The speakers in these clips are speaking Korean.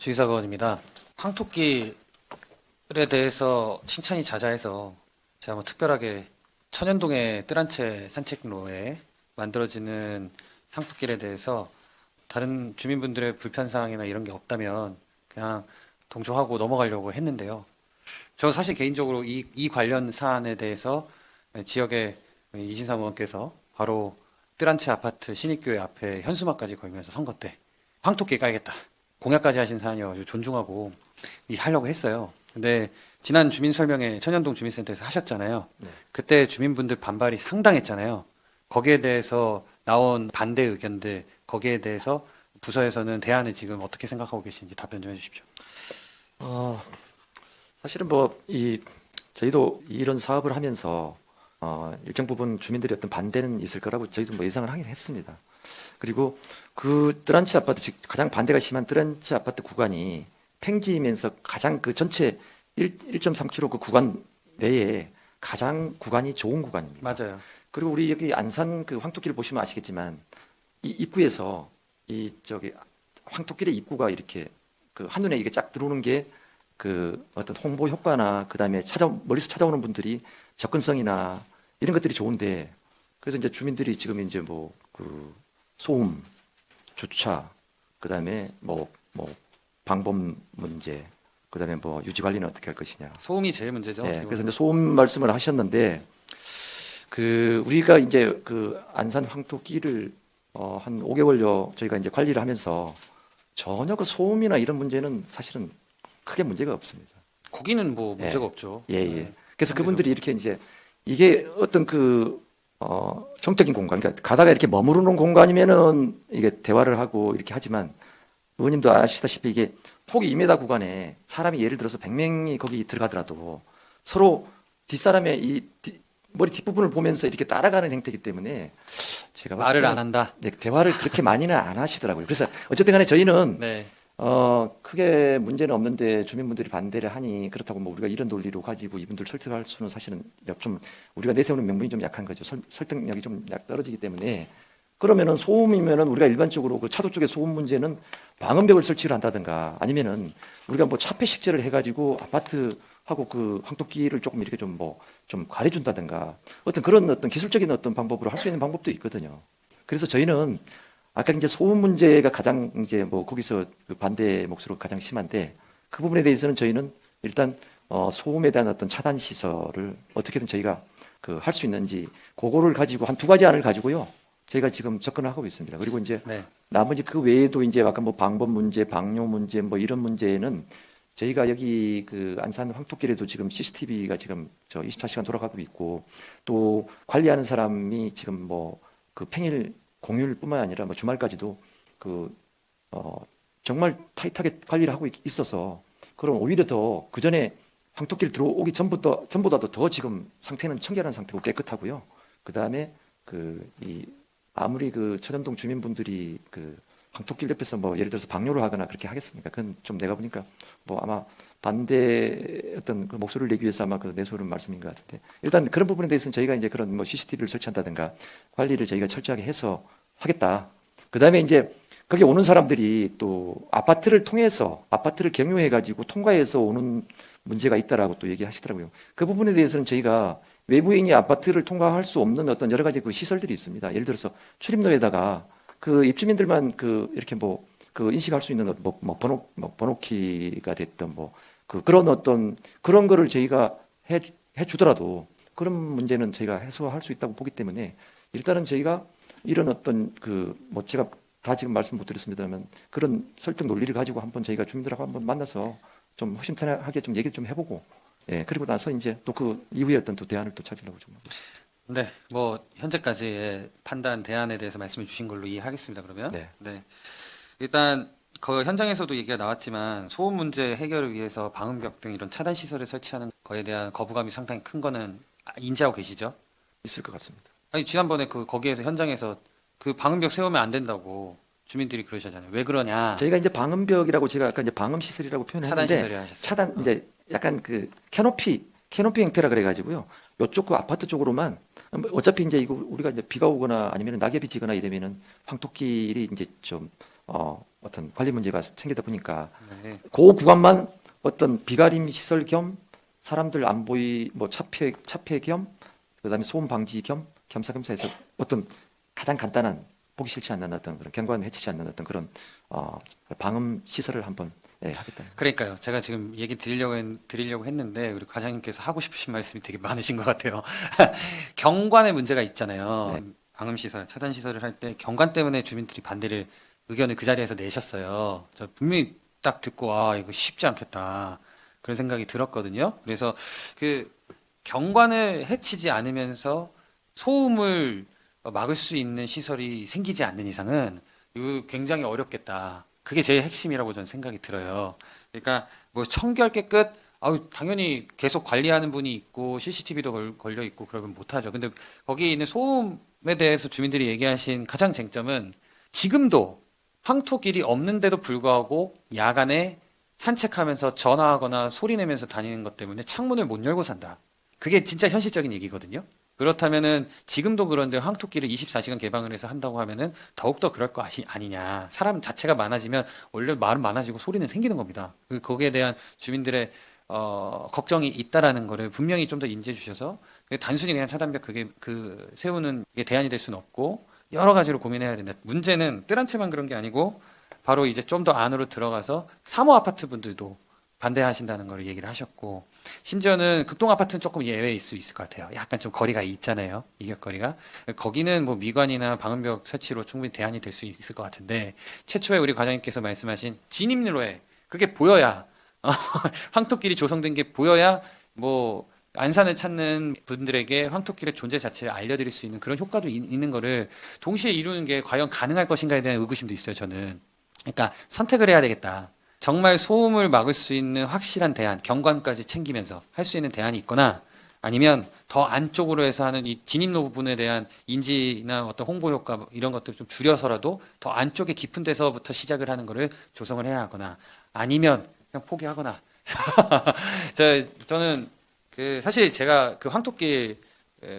주의사건입니다. 황토길에 대해서 칭찬이 자자해서 제가 뭐 특별하게 천연동의 뜰한채 산책로에 만들어지는 황토길에 대해서 다른 주민분들의 불편사항이나 이런 게 없다면 그냥 동조하고 넘어가려고 했는데요. 저는 사실 개인적으로 이 관련 사안에 대해서 지역의 이진삼 의원께서 바로 뜰한채 아파트 신입교회 앞에 현수막까지 걸면서 선거 때 황토길 깔겠다 공약까지 하신 사안이어서 존중하고 하려고 했어요. 근데 지난 주민 설명회 천연동 주민센터에서 하셨잖아요. 네. 그때 주민분들 반발이 상당했잖아요. 거기에 대해서 나온 반대 의견들, 거기에 대해서 부서에서는 대안을 지금 어떻게 생각하고 계신지 답변 좀 해주십시오. 사실은 저희도 이런 사업을 하면서 일정 부분 주민들이 어떤 반대는 있을 거라고 저희도 뭐 예상을 하긴 했습니다. 그리고 그 뜰한채 아파트, 즉 가장 반대가 심한 뜰한채 아파트 구간이 팽지이면서 가장 그 전체 1.3km 그 구간 내에 가장 구간이 좋은 구간입니다. 맞아요. 그리고 우리 여기 안산 그 황토길 보시면 아시겠지만 이 입구에서 황토길의 입구가 이렇게 그 한눈에 이게 쫙 들어오는 게 그 어떤 홍보 효과나 그다음에 멀리서 찾아오는 분들이 접근성이나 이런 것들이 좋은데, 그래서 이제 주민들이 지금 이제 뭐 그 소음, 주차, 그다음에 뭐 방범 문제, 그다음에 뭐 유지 관리는 어떻게 할 것이냐. 소음이 제일 문제죠. 네, 그래서 이제 소음 말씀을 하셨는데, 그 우리가 이제 그 안산 황토길을 한 5개월여 저희가 이제 관리를 하면서 전혀 그 소음이나 이런 문제는 사실은 크게 문제가 없습니다. 거기는 뭐 문제가 예. 없죠. 예, 예. 네. 그래서 그분들이 이렇게 이제 이게 어떤 정적인 공간, 그러니까 가다가 이렇게 머무르는 공간이면은 이게 대화를 하고 이렇게 하지만, 의원님도 아시다시피 이게 폭이 2m 구간에 사람이 예를 들어서 100명이 거기 들어가더라도 서로 뒷사람의 머리 뒷부분을 보면서 이렇게 따라가는 행태이기 때문에 제가 봤을 말을 때는 안 한다. 네, 대화를 그렇게 많이는 안 하시더라고요. 그래서 어쨌든 간에 저희는 네. 크게 문제는 없는데 주민분들이 반대를 하니 그렇다고 뭐 우리가 이런 논리로 가지고 이분들 설득할 수는 사실은 좀 우리가 내세우는 명분이 좀 약한 거죠. 설득력이 좀 떨어지기 때문에. 그러면은 소음이면은 우리가 일반적으로 그 차도 쪽에 소음 문제는 방음벽을 설치를 한다든가, 아니면은 우리가 뭐 차폐 식재를 해가지고 아파트하고 그 황토길을 조금 이렇게 좀 가려준다든가, 어떤 기술적인 어떤 방법으로 할 수 있는 방법도 있거든요. 그래서 저희는 아까 이제 소음 문제가 가장 이제 뭐 거기서 그 반대 목소리가 가장 심한데, 그 부분에 대해서는 저희는 일단 소음에 대한 어떤 차단 시설을 어떻게든 저희가 그 할 수 있는지 그거를 가지고 한 2가지 안을 가지고요. 저희가 지금 접근을 하고 있습니다. 그리고 이제 네. 나머지 그 외에도 이제 아까 뭐 방범 문제, 방뇨 문제 뭐 이런 문제는 저희가 여기 그 안산 황토길에도 지금 CCTV가 지금 24시간 돌아가고 있고, 또 관리하는 사람이 지금 뭐 그 평일 공휴일뿐만 아니라 뭐 주말까지도 정말 타이트하게 관리를 하고 있어서, 그럼 오히려 더 그 전에 황토길 들어오기 전보다도 더 지금 상태는 청결한 상태고 깨끗하고요. 그 다음에 아무리 그 천연동 주민분들이 그 황토길 옆에서 뭐 예를 들어서 방뇨를 하거나 그렇게 하겠습니까? 그건 좀 내가 보니까 뭐 아마 반대 어떤 그 목소리를 내기 위해서 아마 그 내세우는 말씀인 것 같은데, 일단 그런 부분에 대해서는 저희가 이제 그런 뭐 CCTV를 설치한다든가 관리를 저희가 철저하게 해서 하겠다. 그 다음에 이제 거기 오는 사람들이 또 아파트를 경유해 가지고 통과해서 오는 문제가 있다라고 또 얘기하시더라고요. 그 부분에 대해서는 저희가 외부인이 아파트를 통과할 수 없는 어떤 여러 가지 그 시설들이 있습니다. 예를 들어서 출입로에다가 그 입주민들만 이렇게 그 인식할 수 있는 번호키가 됐던 그런 거를 저희가 해 주더라도 그런 문제는 저희가 해소할 수 있다고 보기 때문에, 일단은 저희가 이런 어떤 제가 다 지금 말씀 못 드렸습니다만 그런 설득 논리를 가지고 한번 저희가 주민들하고 한번 만나서 좀 허심탄회하게 좀 얘기를 좀 해보고, 예, 그리고 나서 이제 또 그 이후에 어떤 또 대안을 또 찾으려고 좀 하고 있습니다. 네. 뭐 현재까지의 판단 대안에 대해서 말씀해 주신 걸로 이해하겠습니다. 그러면 네. 일단 그 현장에서도 얘기가 나왔지만 소음 문제 해결을 위해서 방음벽 등 이런 차단 시설을 설치하는 거에 대한 거부감이 상당히 큰 거는 인지하고 계시죠? 있을 것 같습니다. 아니 지난번에 거기에서 현장에서 그 방음벽 세우면 안 된다고 주민들이 그러셨잖아요. 왜 그러냐? 저희가 이제 방음벽이라고 제가 아까 이제 방음 시설이라고 차단 표현했는데, 시설이 하셨어요. 차단 이제 약간 그 캐노피 형태라 그래가지고요. 요쪽 그 아파트 쪽으로만, 어차피 이제 이거 우리가 이제 비가 오거나 아니면 낙엽이 지거나 이러면은 황토길이 이제 좀 어떤 관리 문제가 생기다 보니까 네. 그 구간만 어떤 비가림 시설 겸 사람들 안 보이 뭐 차폐 겸 그다음에 소음 방지 겸 겸사겸사해서 어떤 가장 간단한 보기 싫지 않는 어떤 그런 경관 해치지 않는 어떤 그런 방음 시설을 한번 하겠다. 그러니까요. 제가 지금 얘기 드리려고 했는데 우리 과장님께서 하고 싶으신 말씀이 되게 많으신 것 같아요. 경관의 문제가 있잖아요. 네. 방음시설, 차단시설을 할 때 경관 때문에 주민들이 의견을 그 자리에서 내셨어요. 저 분명히 딱 듣고 이거 쉽지 않겠다. 그런 생각이 들었거든요. 그래서 그 경관을 해치지 않으면서 소음을 막을 수 있는 시설이 생기지 않는 이상은 이거 굉장히 어렵겠다. 그게 제일 핵심이라고 저는 생각이 들어요. 그러니까 뭐 청결 깨끗, 당연히 계속 관리하는 분이 있고 CCTV도 걸려 있고 그러면 못하죠. 근데 거기 있는 소음에 대해서 주민들이 얘기하신 가장 쟁점은 지금도 황토길이 없는데도 불구하고 야간에 산책하면서 전화하거나 소리 내면서 다니는 것 때문에 창문을 못 열고 산다. 그게 진짜 현실적인 얘기거든요. 그렇다면은 지금도 그런데 황토길을 24시간 개방을 해서 한다고 하면은 더욱더 그럴 거 아니냐. 사람 자체가 많아지면 원래 말은 많아지고 소리는 생기는 겁니다. 거기에 대한 주민들의 걱정이 있다라는 거를 분명히 좀 더 인지해 주셔서 단순히 그냥 차단벽 세우는 게 대안이 될 수는 없고 여러 가지로 고민해야 된다. 문제는 뜰 한 채만 그런 게 아니고 바로 이제 좀 더 안으로 들어가서 사모 아파트 분들도 반대하신다는 걸 얘기를 하셨고 심지어는 극동 아파트는 조금 예외일 수 있을 것 같아요. 약간 좀 거리가 있잖아요. 이격거리가. 거기는 뭐 미관이나 방음벽 설치로 충분히 대안이 될 수 있을 것 같은데 최초에 우리 과장님께서 말씀하신 진입로에 그게 보여야 황토길이 조성된 게 보여야 뭐 안산을 찾는 분들에게 황토길의 존재 자체를 알려드릴 수 있는 그런 효과도 있는 거를 동시에 이루는 게 과연 가능할 것인가에 대한 의구심도 있어요, 저는. 그러니까 선택을 해야 되겠다. 정말 소음을 막을 수 있는 확실한 대안, 경관까지 챙기면서 할 수 있는 대안이 있거나 아니면 더 안쪽으로 해서 하는 이 진입로 부분에 대한 인지나 어떤 홍보 효과 이런 것들을 좀 줄여서라도 더 안쪽에 깊은 데서부터 시작을 하는 거를 조성을 해야 하거나 아니면 그냥 포기하거나 저는 사실 제가 그 황토길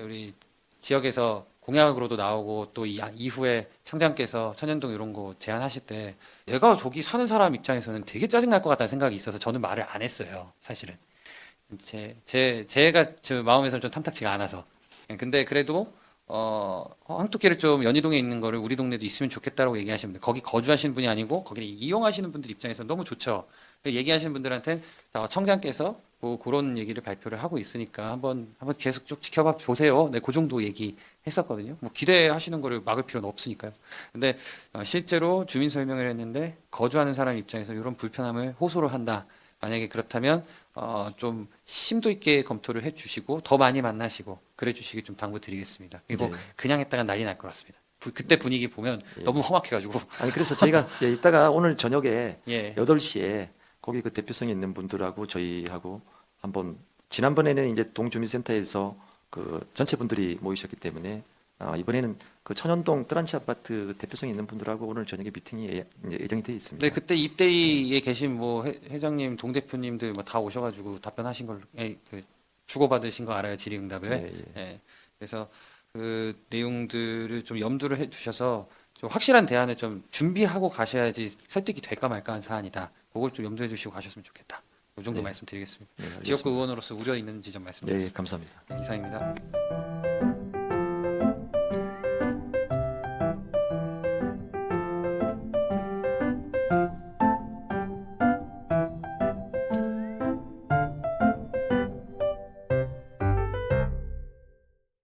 우리 지역에서 공약으로도 나오고 또 이후에 청장께서 천연동 이런 거 제안하실 때 내가 저기 사는 사람 입장에서는 되게 짜증날 것 같다는 생각이 있어서 저는 말을 안 했어요. 사실은 제가 저 마음에서는 좀 탐탁지가 않아서 근데 그래도 황토길을 좀 연희동에 있는 거를 우리 동네도 있으면 좋겠다라고 얘기하시는 분들 거기 거주하시는 분이 아니고 거기를 이용하시는 분들 입장에서 너무 좋죠. 얘기하시는 분들한테는 청장께서 뭐 그런 얘기를 발표를 하고 있으니까 한번 계속 쭉 지켜봐 보세요. 네, 그 정도 얘기했었거든요. 뭐 기대하시는 거를 막을 필요는 없으니까요. 근데 실제로 주민 설명을 했는데 거주하는 사람 입장에서 이런 불편함을 호소를 한다. 만약에 그렇다면 좀 심도 있게 검토를 해주시고 더 많이 만나시고 그래주시기 좀 당부드리겠습니다. 그리고 네. 그냥 했다가 난리 날 것 같습니다. 그때 분위기 보면 너무 험악해가지고 아니 그래서 저희가 이따가 오늘 저녁에 예. 8시에 거기 그 대표성이 있는 분들하고 저희하고 한번 지난번에는 이제 동주민센터에서 그 전체 분들이 모이셨기 때문에 이번에는 그 천연동 뜨란치 아파트 대표성이 있는 분들하고 오늘 저녁에 미팅이 이제 예정이 되어 있습니다. 네, 그때 입대위에 계신 뭐 회장님, 동대표님들 뭐 다 오셔가지고 답변하신 걸 주고받으신 거 알아요, 질의응답을. 예, 예. 예. 그래서 그 내용들을 좀 염두를 해주셔서 좀 확실한 대안을 좀 준비하고 가셔야지 설득이 될까 말까 한 사안이다. 그걸 좀 염두해 주시고 가셨으면 좋겠다. 이 정도 네. 말씀드리겠습니다. 네, 알겠습니다. 지역구 의원으로서 우려 있는 지점 네, 말씀드렸습니다. 감사합니다. 이상입니다.